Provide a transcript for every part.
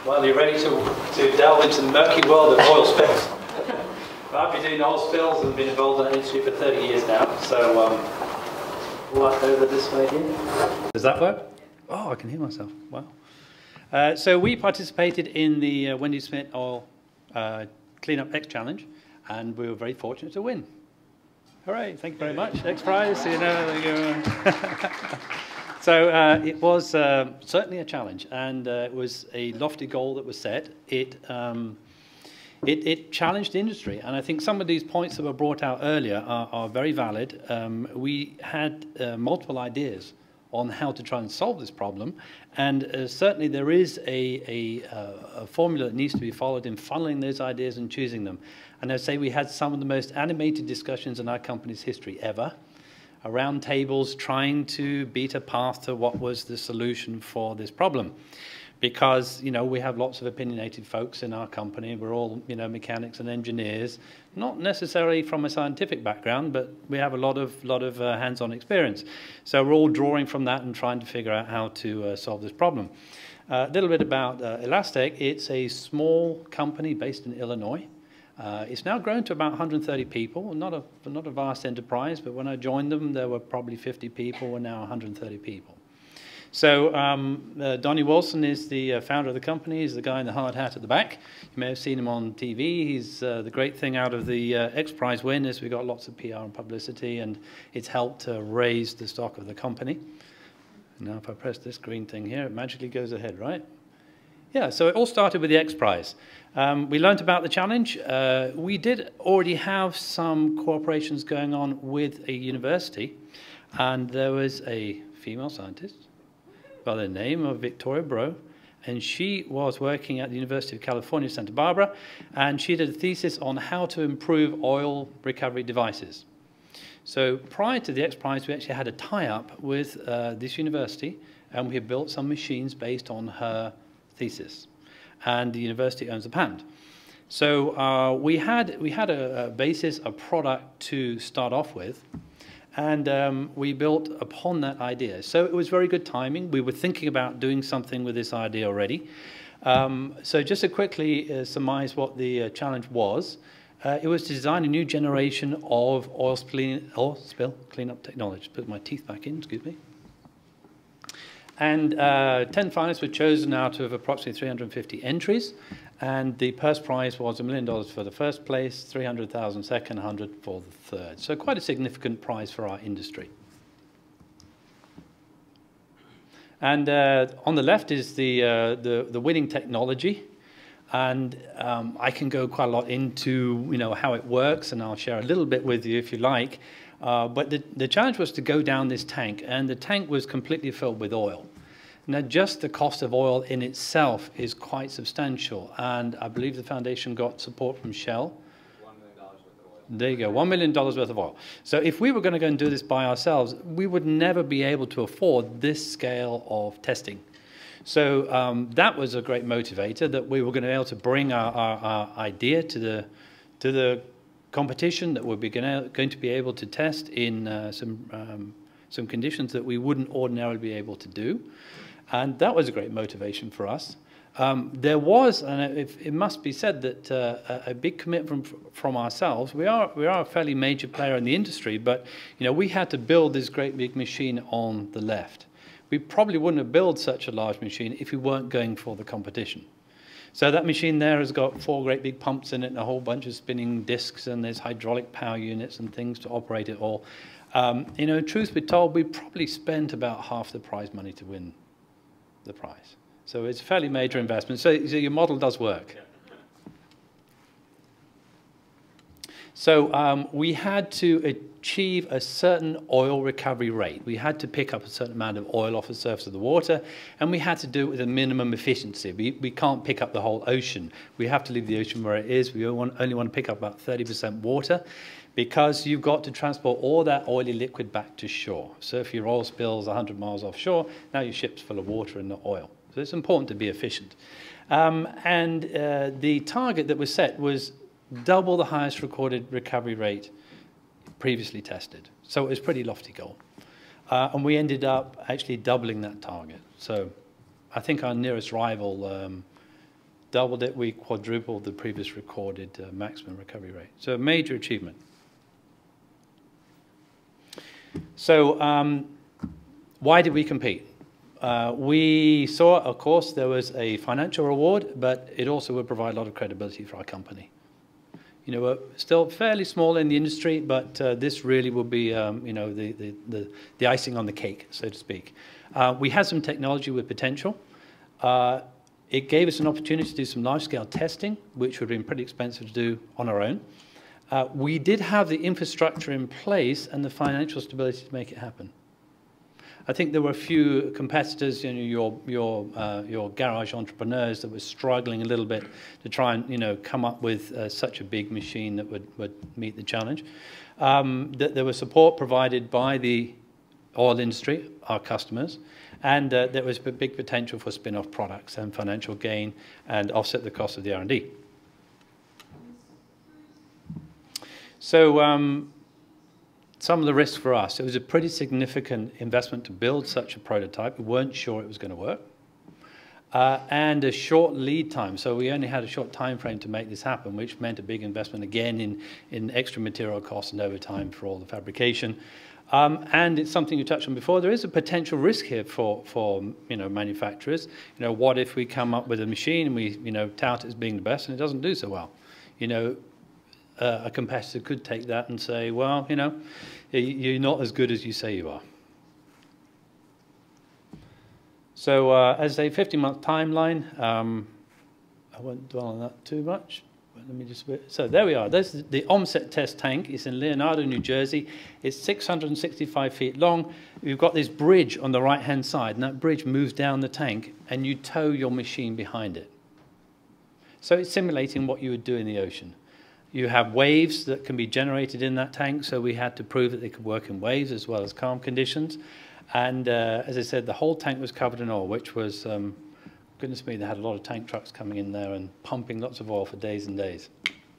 Well, you're ready to delve into the murky world of oil spills. I've been doing oil spills and been involved in that industry for 30 years now, so walk over this way here. Does that work? Oh, I can hear myself. Wow. So we participated in the Wendy Schmidt Oil Cleanup X Challenge, and we were very fortunate to win. Hooray, thank you very much. X Prize, you know. So it was certainly a challenge, and it was a lofty goal that was set. It challenged the industry, and I think some of these points that were brought out earlier are very valid. We had multiple ideas on how to try and solve this problem, and certainly there is a formula that needs to be followed in funneling those ideas and choosing them. And I'd say we had some of the most animated discussions in our company's history ever, around tables trying to beat a path to what was the solution for this problem. Because, you know, we have lots of opinionated folks in our company. We're all, you know, mechanics and engineers, not necessarily from a scientific background, but we have a lot of hands-on experience. So we're all drawing from that and trying to figure out how to solve this problem. A little bit about Elastec. It's a small company based in Illinois. It's now grown to about 130 people. Not a vast enterprise, but when I joined them, there were probably 50 people. We're now 130 people. So Donnie Wilson is the founder of the company. He's the guy in the hard hat at the back. You may have seen him on TV. He's the great thing out of the X Prize win is we got lots of PR and publicity, and it's helped to raise the stock of the company. Now if I press this green thing here, it magically goes ahead, right? Yeah, so it all started with the X Prize. We learned about the challenge. We did already have some cooperations going on with a university, and there was a female scientist by the name of Victoria Bro, and she was working at the University of California, Santa Barbara, and she did a thesis on how to improve oil recovery devices. So prior to the X Prize, we actually had a tie-up with this university, and we had built some machines based on her thesis, and the university owns the patent. So we had a basis, a product to start off with, and we built upon that idea. So it was very good timing. We were thinking about doing something with this idea already. So just to quickly surmise what the challenge was, it was to design a new generation of oil spill cleanup technology. Put my teeth back in, excuse me. And 10 finalists were chosen out of approximately 350 entries, and the purse prize was $1 million for the first place, 300,000 second, 100 for the third. So quite a significant prize for our industry. And on the left is the winning technology, and I can go quite a lot into how it works, and I'll share a little bit with you if you like. But the challenge was to go down this tank, and the tank was completely filled with oil. Now, just the cost of oil in itself is quite substantial, and I believe the foundation got support from Shell. $1 million worth of oil. There you go, $1 million worth of oil. So if we were going to go and do this by ourselves, we would never be able to afford this scale of testing. So that was a great motivator, that we were going to be able to bring our idea to the competition, that we're going to be able to test in some conditions that we wouldn't ordinarily be able to do. And that was a great motivation for us. There was, and it must be said, that a big commitment from ourselves. We are a fairly major player in the industry, but we had to build this great big machine on the left. We probably wouldn't have built such a large machine if we weren't going for the competition. So that machine there has got 4 great big pumps in it and a whole bunch of spinning discs, and there's hydraulic power units and things to operate it all. Truth be told, we probably spent about half the prize money to win the prize. So it's a fairly major investment. So your model does work. So we had to achieve a certain oil recovery rate. We had to pick up a certain amount of oil off the surface of the water, and we had to do it with a minimum efficiency. We can't pick up the whole ocean. We have to leave the ocean where it is. We only want to pick up about 30% water, because you've got to transport all that oily liquid back to shore. So if your oil spills 100 miles offshore, now your ship's full of water and not oil. So it's important to be efficient. The target that was set was double the highest recorded recovery rate previously tested. So it was a pretty lofty goal. And we ended up actually doubling that target. So I think our nearest rival doubled it. We quadrupled the previous recorded maximum recovery rate. So a major achievement. So why did we compete? We saw, of course, there was a financial reward, but it also would provide a lot of credibility for our company. You know, we're still fairly small in the industry, but this really will be, you know, the icing on the cake, so to speak. We had some technology with potential. It gave us an opportunity to do some large-scale testing, which would have been pretty expensive to do on our own. We did have the infrastructure in place and the financial stability to make it happen. I think there were a few competitors, you know, your garage entrepreneurs that were struggling a little bit to try and, you know, come up with such a big machine that would meet the challenge. There was support provided by the oil industry, our customers, and there was a big potential for spin-off products and financial gain and offset the cost of the R&D. So some of the risks for us, it was a pretty significant investment to build such a prototype. We weren't sure it was going to work. And a short lead time. So we only had a short time frame to make this happen, which meant a big investment again in extra material costs and overtime for all the fabrication. And it's something you touched on before. There is a potential risk here for you know, manufacturers. You know, what if we come up with a machine and we, you know, tout it as being the best and it doesn't do so well? You know, a competitor could take that and say, well, you know, you're not as good as you say you are. So as a 50-month timeline, I won't dwell on that too much. But let me just, so there we are. This is the OMSET test tank. It's in Leonardo, New Jersey. It's 665 feet long. We've got this bridge on the right-hand side, and that bridge moves down the tank, and you tow your machine behind it. So it's simulating what you would do in the ocean. You have waves that can be generated in that tank, so we had to prove that they could work in waves as well as calm conditions. And as I said, the whole tank was covered in oil, which was, goodness me, they had a lot of tank trucks coming in there and pumping lots of oil for days and days.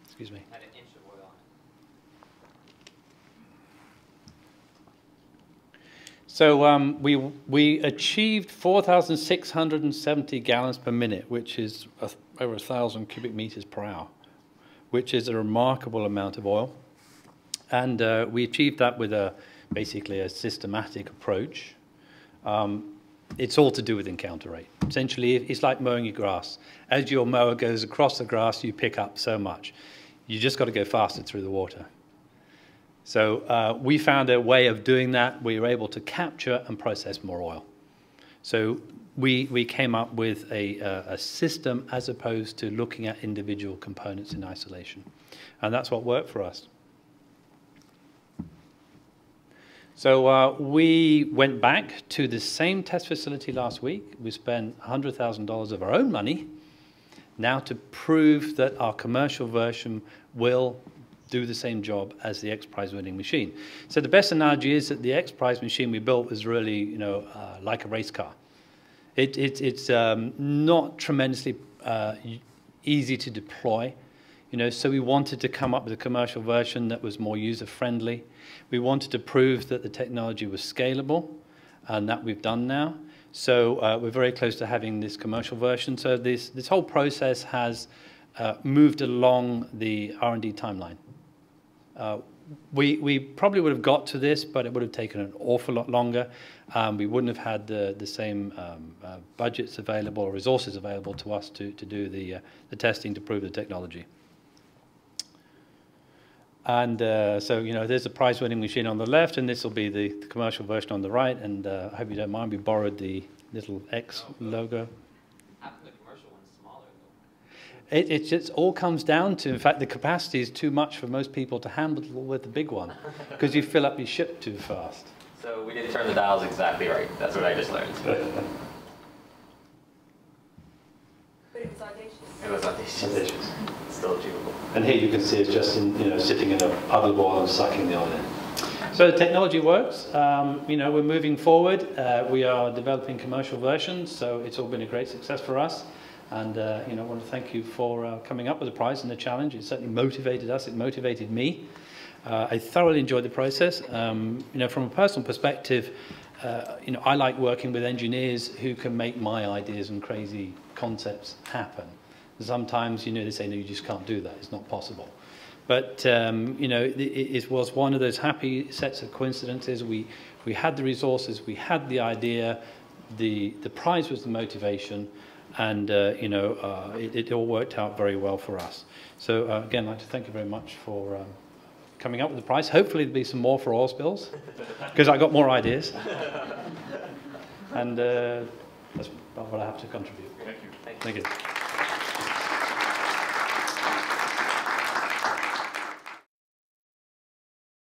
Excuse me. Had an inch of oil on it. So we achieved 4,670 gallons per minute, which is over 1,000 cubic meters per hour, which is a remarkable amount of oil. And we achieved that with basically a systematic approach. It's all to do with encounter rate. Essentially, it's like mowing your grass. As your mower goes across the grass, you pick up so much. You just got to go faster through the water. So we found a way of doing that. We were able to capture and process more oil. So we came up with a system as opposed to looking at individual components in isolation. And that's what worked for us. So we went back to the same test facility last week. We spent $100,000 of our own money now to prove that our commercial version will do the same job as the X Prize winning machine. So the best analogy is that the X Prize machine we built was really, you know, like a race car. It's not tremendously easy to deploy, you know, so we wanted to come up with a commercial version that was more user-friendly. We wanted to prove that the technology was scalable, and that we've done now. So we're very close to having this commercial version. So this whole process has moved along the R&D timeline. We probably would have got to this, but it would have taken an awful lot longer. We wouldn't have had the same budgets available or resources available to us to do the testing to prove the technology. And so, you know, there's a prize-winning machine on the left, and this will be the commercial version on the right. And I hope you don't mind, we borrowed the little X logo. How come the commercial one's smaller, though? It just all comes down to, in fact, the capacity is too much for most people to handle with the big one, because you fill up your ship too fast. So we didn't turn the dials exactly right. That's what I just learned. But it was audacious. It was audacious. Still achievable. And here you can see it's just in, you know, sitting in a puddle of oil and sucking the oil in. So the technology works. You know, we're moving forward. We are developing commercial versions, so it's all been a great success for us. And you know, I want to thank you for coming up with the prize and the challenge. It certainly motivated us. It motivated me. I thoroughly enjoyed the process. You know, from a personal perspective, you know, I like working with engineers who can make my ideas and crazy concepts happen. Sometimes, you know, they say, no, you just can't do that. It's not possible. But, you know, it was one of those happy sets of coincidences. We had the resources, we had the idea, the prize was the motivation, and, you know, it all worked out very well for us. So, again, I'd like to thank you very much for coming up with the prize. Hopefully there'll be some more for oil spills, because I got more ideas. And that's about what I have to contribute. Thank you. Thank you.